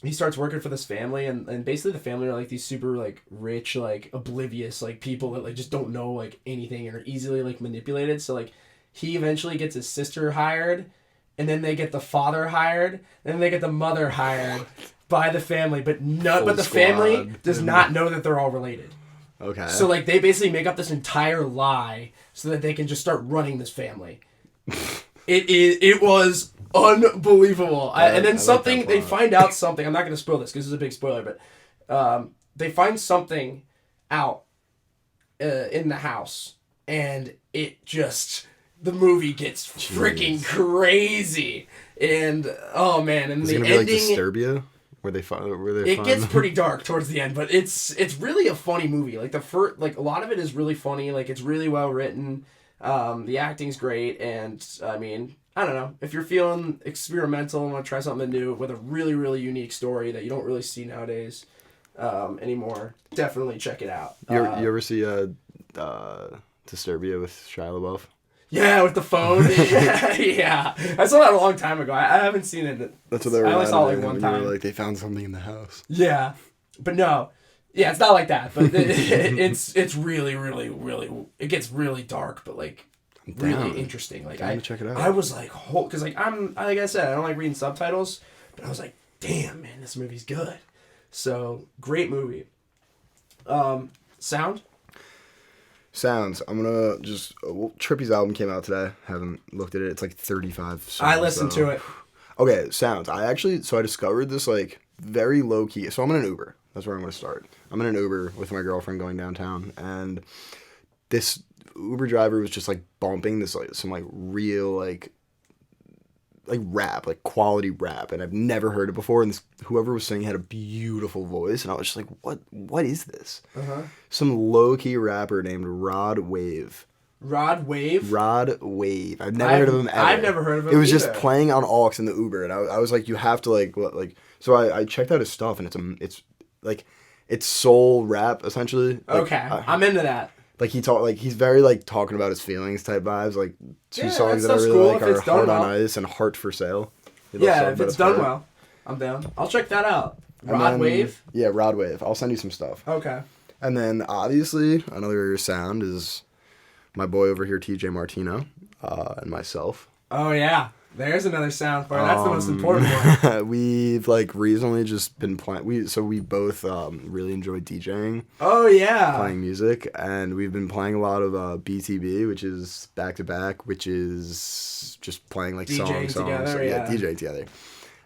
he starts working for this family, and basically the family are like these super like rich, like oblivious like people that like just don't know like anything and are easily like manipulated. So like he eventually gets his sister hired, and then they get the father hired, and then they get the mother hired by the family, but the family does not know that they're all related. Okay. So like they basically make up this entire lie so that they can just start running this family. It was unbelievable. And then they find out something. I'm not going to spoil this because this is a big spoiler, but they find something out in the house, and the movie gets freaking crazy. And oh man, and is the it ending, be like Disturbia, where they find it gets pretty dark towards the end, but it's really a funny movie. Like a lot of it is really funny. Like it's really well written. The acting's great, and I mean, I don't know, if you're feeling experimental and want to try something new with a really, really unique story that you don't really see nowadays anymore, definitely check it out. You ever see Disturbia with Shia LaBeouf? Yeah, with the phone. Yeah, I saw that a long time ago. I haven't seen it. That's what they were. I only saw it like one time. Like they found something in the house. Yeah, but no. Yeah, it's not like that, but it's really, really, really, it gets really dark, but like really interesting. Like I'm gonna check it out. I was like, because like like I said, I don't like reading subtitles, but I was like, damn man, this movie's good. So great movie. Sounds. I'm gonna just Trippy's album came out today. Haven't looked at it. It's like 35 songs. I listened to it. Okay, Sounds. I discovered this like very low key. So I'm in an Uber. That's where I'm going to start. I'm in an Uber with my girlfriend going downtown, and this Uber driver was just like bumping this like some like real like rap, like quality rap, and I've never heard it before. And whoever was singing had a beautiful voice, and I was just like, what is this? Some low key rapper named Rod Wave. Rod Wave? Rod Wave. I've never heard of him ever. I've never heard of him. It was either. Just playing on aux in the Uber, and I was like, you have to like. So I checked out his stuff, and it's soul rap essentially. Okay, I'm into that. Like he's very like talking about his feelings type vibes. Like two songs that I really cool like are Heart on Ice and Heart for Sale. Yeah, if it's done well, I'm down. I'll check that out. Rod Wave? Yeah, Rod Wave. I'll send you some stuff. Okay. And then obviously another sound is my boy over here, TJ Martino, and myself. Oh yeah. There's another sound for it. That's the most important one. We've like recently just been playing. We both really enjoy DJing. Oh yeah. Playing music, and we've been playing a lot of BTB, which is back to back, which is just playing like DJing songs. Together, yeah, DJing together.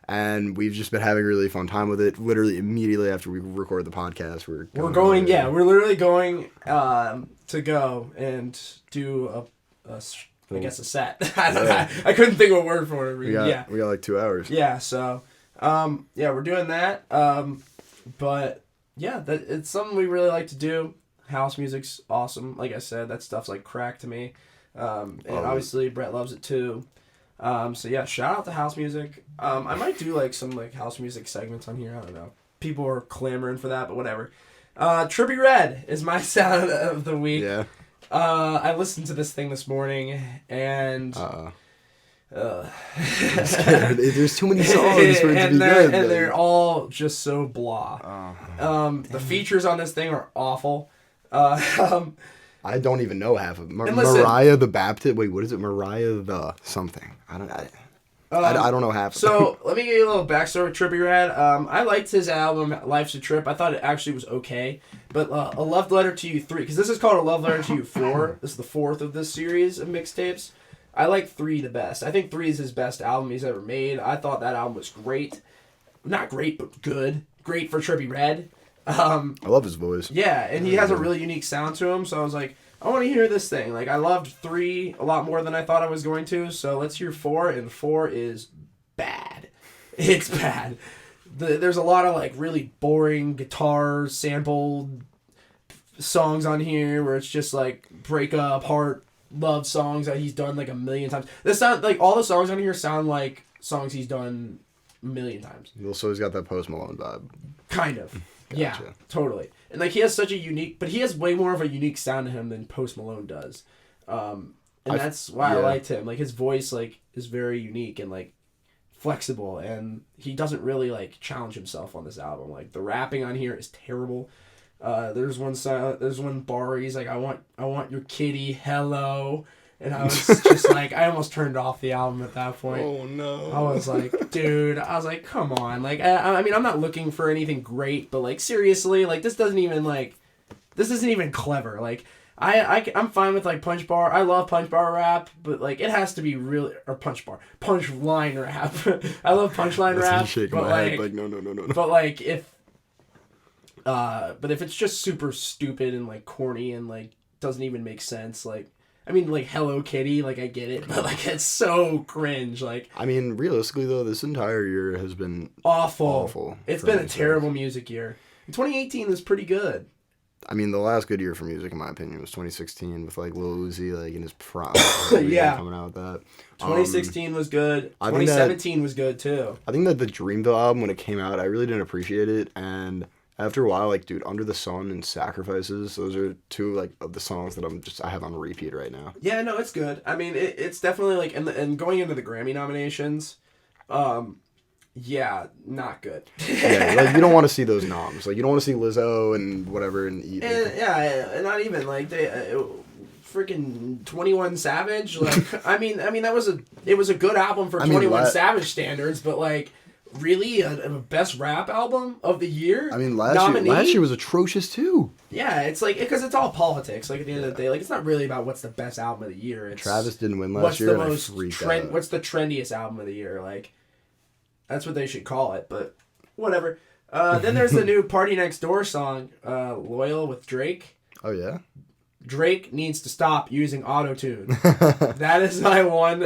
And we've just been having a really fun time with it. Literally immediately after we record the podcast, we're literally going to go and do I guess a set. I couldn't think of a word for it. We got like 2 hours. Yeah, so we're doing that. But yeah, it's something we really like to do. House music's awesome. Like I said, that stuff's like crack to me. And obviously Brett loves it too. So yeah, shout out to house music. I might do like some like house music segments on here. I don't know. People are clamoring for that, but whatever. Trippie Redd is my sound of the week. Yeah. I listened to this thing this morning and. There's too many songs for it to be good. And they're all just so blah. The features on this thing are awful. I don't even know half of them. Mariah the Baptist. Wait, what is it? Mariah the something. I don't know half of them. So, let me give you a little backstory with Trippie Redd. I liked his album, Life's a Trip. I thought it actually was okay. But A Love Letter to You 3, because this is called A Love Letter to You 4. This is the fourth of this series of mixtapes. I like 3 the best. I think 3 is his best album he's ever made. I thought that album was great. Not great, but good. Great for Trippie Redd. I love his voice. Yeah, and he has a really unique sound to him, so I was like, I want to hear this thing. Like, I loved 3 a lot more than I thought I was going to, so let's hear 4, and 4 is bad. It's bad. There's a lot of, like, really boring guitar sampled songs on here where it's just, like, breakup, heart, love songs that he's done, like, a million times. All the songs on here sound like songs he's done a million times. So he's got that Post Malone vibe. Kind of. Gotcha. Yeah, totally. And like he has such a unique, but he has way more of a unique sound to him than Post Malone does. And that's why I liked him. Like his voice like is very unique and like flexible, and he doesn't really like challenge himself on this album. Like the rapping on here is terrible. There's one bar where he's like, I want your kitty, hello. And I was just like, I almost turned off the album at that point. Oh, no. I was like, dude, come on. Like, I mean, I'm not looking for anything great, but, like, seriously, like, this isn't even clever. Like, I'm fine with, like, Punch Bar. I love Punch Bar rap, but, like, it has to be really, or Punch Line rap. I love Punchline rap. But, like, no. But, like, if it's just super stupid and, like, corny and, like, doesn't even make sense, like, I mean, like, Hello Kitty, like, I get it, but, like, it's so cringe, like... I mean, realistically, though, this entire year has been... Awful. It's been a terrible music year. 2018 was pretty good. I mean, the last good year for music, in my opinion, was 2016 with, like, Lil Uzi, like, in his prime. Yeah. Coming out with that. 2016 was good. 2017 was good, too. I think that the Dreamville album, when it came out, I really didn't appreciate it, and... After a while, like, dude, Under the Sun and Sacrifices, those are 2, like, of the songs that I have on repeat right now. Yeah, no, it's good. I mean, it's definitely, like, and going into the Grammy nominations, yeah, not good. Yeah, like, you don't want to see those noms. Like, you don't want to see Lizzo and whatever and eat. And not even, like, freaking 21 Savage, like, I mean, it was a good album for 21 Savage standards, but, like... Really? A best rap album of the year? I mean, last year was atrocious, too. Yeah, it's like, because it's all politics. Like, at the end of the day, like, it's not really about what's the best album of the year. It's Travis didn't win last year, and I freaked out. What's the trendiest album of the year? Like, that's what they should call it, but whatever. Then there's the new Party Next Door song, Loyal with Drake. Oh, yeah? Drake needs to stop using autotune. That is my one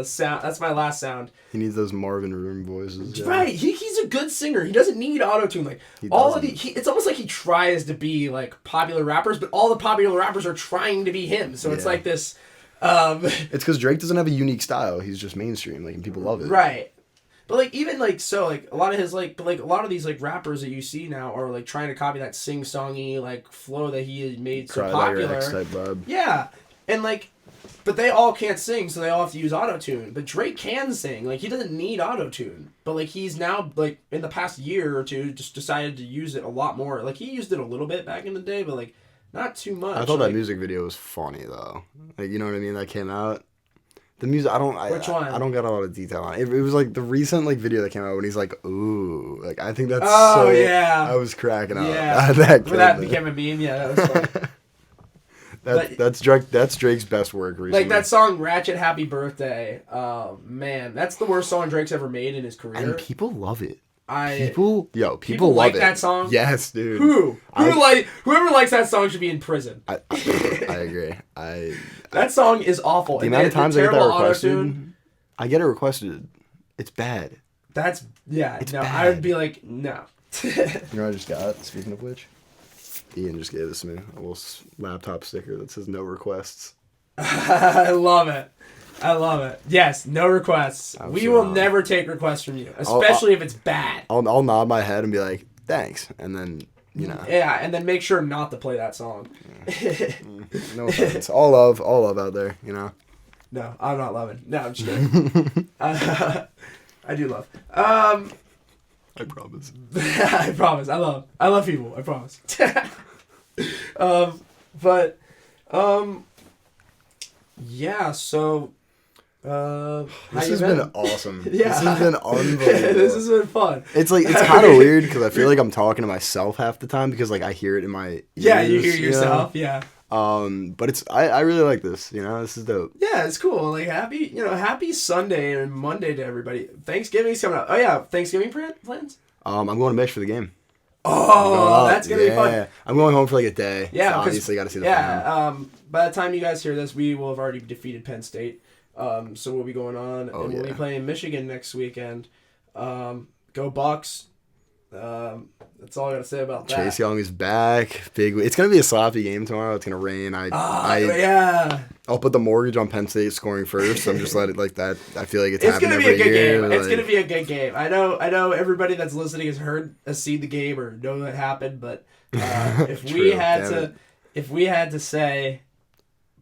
sound. That's my last sound. He needs those Marvin Room voices. Yeah. Right. He's a good singer. He doesn't need autotune. Like it's almost like he tries to be like popular rappers, but all the popular rappers are trying to be him. So it's like this. It's because Drake doesn't have a unique style. He's just mainstream. Like, and people love it. Right. But, like, even, like, so, like, a lot of his, like, but, like, a lot of these, like, rappers that you see now are, like, trying to copy that sing-songy, like, flow that he had made so popular. Type vibe. Yeah. And, like, but they all can't sing, so they all have to use autotune. But Drake can sing. Like, he doesn't need autotune. But, like, he's now, like, in the past year or two, just decided to use it a lot more. Like, he used it a little bit back in the day, but, like, not too much. I thought that music video was funny, though. Like, you know what I mean? That came out. The music, Which one? I don't got a lot of detail on it. It was like the recent like video that came out when he's like, ooh, like I think that's yeah. I was cracking up. Yeah. that became a meme. Yeah, that was funny. That's Drake's best work recently. Like that song "Ratchet Happy Birthday." Oh man, that's the worst song Drake's ever made in his career. And people love it. People love like it. that song. Yes, dude. Whoever likes that song should be in prison. I agree. That song is awful. The amount of times I get that requested, I get it requested. It's bad. It's bad. I would be like, no. You know what I just got? Speaking of which, Ian just gave this to me. A little laptop sticker that says no requests. I love it. I love it. Yes, no requests. Absolutely. We will never take requests from you, especially if it's bad. I'll nod my head and be like, thanks, and then, you know. Yeah, and then make sure not to play that song. No offense. All love out there, you know. No, I'm not loving. No, I'm just kidding. I do love. I promise. I promise. I love people. I promise. Yeah, so this has been awesome. Yeah. This has been unbelievable. This has been fun. It's kind of weird because I feel like I'm talking to myself half the time because like I hear it in my ears. Yeah, you hear yourself. Yeah. But I really like this. You know, this is dope. Yeah, it's cool. Like happy Sunday and Monday to everybody. Thanksgiving's coming up. Oh yeah, Thanksgiving plans. I'm going to Mitch for the game. Oh, that's gonna be fun. I'm going home for like a day. Yeah, so obviously got to see the family. By the time you guys hear this, we will have already defeated Penn State. So we'll be going on, and we'll be playing Michigan next weekend. Go Bucks. That's all I gotta say about that. Chase Young is back. It's gonna be a sloppy game tomorrow. It's gonna rain. I'll put the mortgage on Penn State scoring first. I'm just letting it like that. I feel like it's happening every year. It's gonna be a good game. It's gonna be a good game. I know everybody that's listening has seen the game or know that happened, but if we had to say,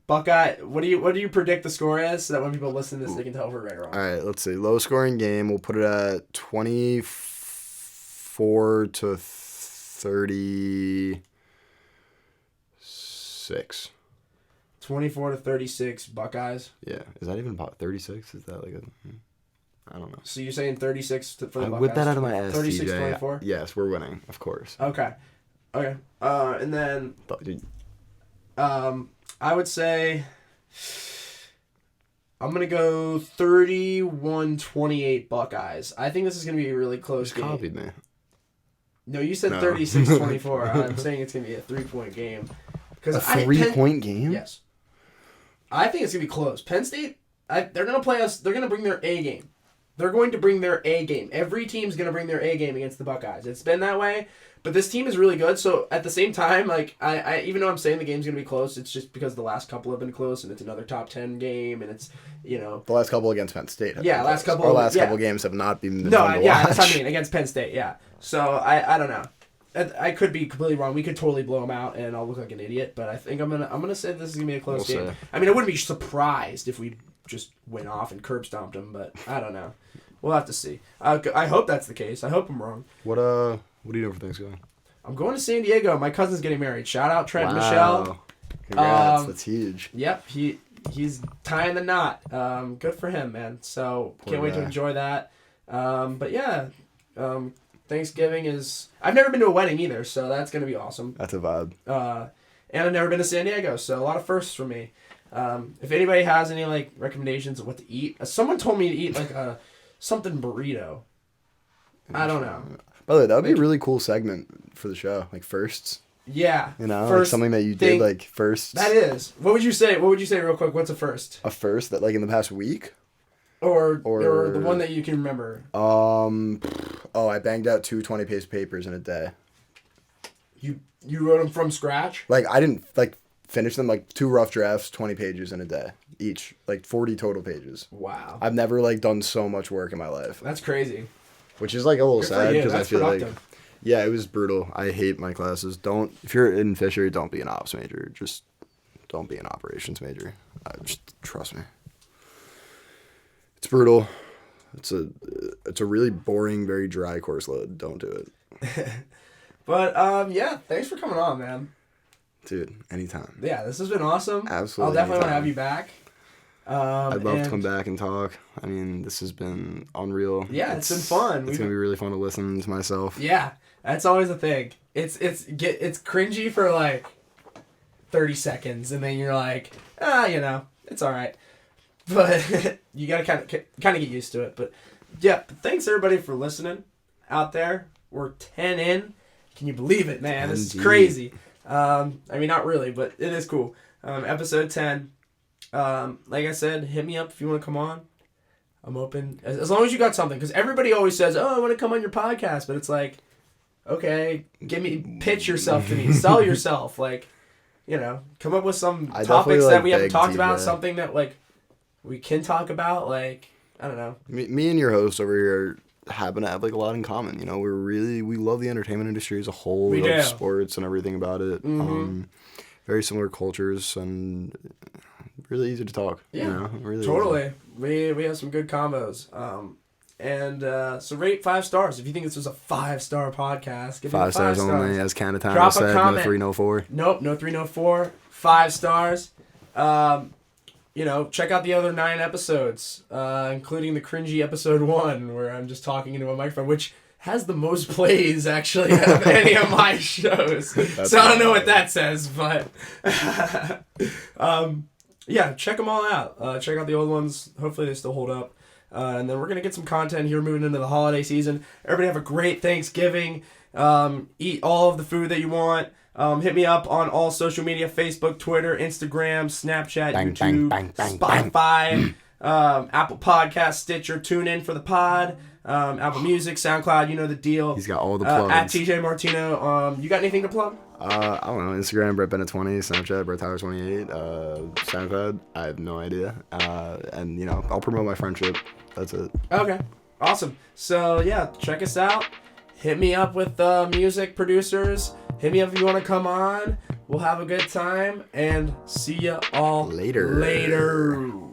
Buckeye, what do you predict the score is so that when people listen to this they can tell if we're right or wrong? All right, let's see. Low scoring game. We'll put it at 24 to 36. 24 to 36 Buckeyes. Yeah, is that even about 36? Is that like a? I don't know. So you're saying 36 for the Buckeyes? I whipped that out of my ass. 36-24. Yes, we're winning, of course. Okay. And then I would say I'm going to go 31-28 Buckeyes. I think this is going to be a really close game. You copied me. No, you said 36-24. I'm saying it's going to be a 3-point game. A 3-point game? Yes. I think it's going to be close. Penn State, they're going to play us. They're going to bring their A game. They're going to bring their A game. Every team's going to bring their A game against the Buckeyes. It's been that way. But this team is really good, so at the same time, like I even though I'm saying the game's gonna be close, it's just because the last couple have been close, and it's another top 10 game, and it's the last couple against Penn State. Couple games have not been. That's what I mean against Penn State. Yeah, so I don't know. I could be completely wrong. We could totally blow them out, and I'll look like an idiot. But I think I'm gonna say this is gonna be a close game. I mean, I wouldn't be surprised if we just went off and curb stomped them, but I don't know. We'll have to see. I hope that's the case. I hope I'm wrong. What are you doing for Thanksgiving? I'm going to San Diego. My cousin's getting married. Shout out Trent and Michelle. Congrats. That's huge. Yep. He's tying the knot. Good for him, man. So can't wait to enjoy that. But yeah, Thanksgiving is. I've never been to a wedding either, so that's gonna be awesome. That's a vibe. And I've never been to San Diego, so a lot of firsts for me. If anybody has any like recommendations of what to eat, someone told me to eat like something burrito. I don't know. By the way, that would be a really cool segment for the show, like firsts. Yeah. Like something that you did, like firsts. That is. What would you say real quick? What's a first? A first that, like, in the past week? Or the one that you can remember? I banged out 2 20-page papers in a day. You wrote them from scratch? Like, I didn't, like, finish them, like, 2 rough drafts, 20 pages in a day. Each. Like, 40 total pages. Wow. I've never, like, done so much work in my life. That's crazy. Which is, like, a little sad because I feel productive. like... Yeah, it was brutal. I hate my classes. If you're in Fisher, don't be an ops major. Just don't be an operations major. Just trust me. It's brutal. It's a really boring, very dry course load. Don't do it. But, yeah, thanks for coming on, man. Dude, anytime. Yeah, this has been awesome. Absolutely. I'll definitely want to have you back. I'd love to come back and talk. I mean, this has been unreal. Yeah, it's been fun. It's gonna be really fun to listen to myself. Yeah, that's always a thing. It's cringy for like 30 seconds, and then you're like, it's all right. But you gotta kind of get used to it. But yeah, thanks everybody for listening out there. We're 10 in. Can you believe it, man? This is crazy. I mean, not really, but it is cool. Episode 10. Like I said, hit me up if you want to come on. I'm open as long as you got something, because everybody always says, "Oh, I want to come on your podcast," but it's like, okay, pitch yourself to me, sell yourself, like, come up with some topics that we haven't talked about, something that, like, we can talk about, like, I don't know. Me and your host over here happen to have, like, a lot in common, we love the entertainment industry as a whole. We love sports and everything about it. Mm-hmm. Very similar cultures and really easy to talk. Yeah, really totally. We have some good combos. So rate 5 stars. If you think this was a 5-star podcast, give 5 stars only, as Canatano said. No 304. Nope, no 304. 5 stars. Check out the other 9 episodes, including the cringy episode 1, where I'm just talking into a microphone, which has the most plays, actually, of any of my shows. So I don't know what that says, but... check them all out. Check out the old ones. Hopefully they still hold up. And then we're going to get some content here moving into the holiday season. Everybody have a great Thanksgiving. Eat all of the food that you want. Hit me up on all social media, Facebook, Twitter, Instagram, Snapchat, YouTube, Spotify, Apple Podcasts, Stitcher. Tune in for the pod. Apple Music, SoundCloud, you know the deal. He's got all the plugs. At TJ Martino. You got anything to plug? I don't know. Instagram, Brett Bennett 20, Snapchat, Brett Tyler 28, SoundCloud, I have no idea. And I'll promote my friendship. That's it. Okay, awesome. So check us out. Hit me up with music producers. Hit me up if you want to come on. We'll have a good time and see ya all later. Later.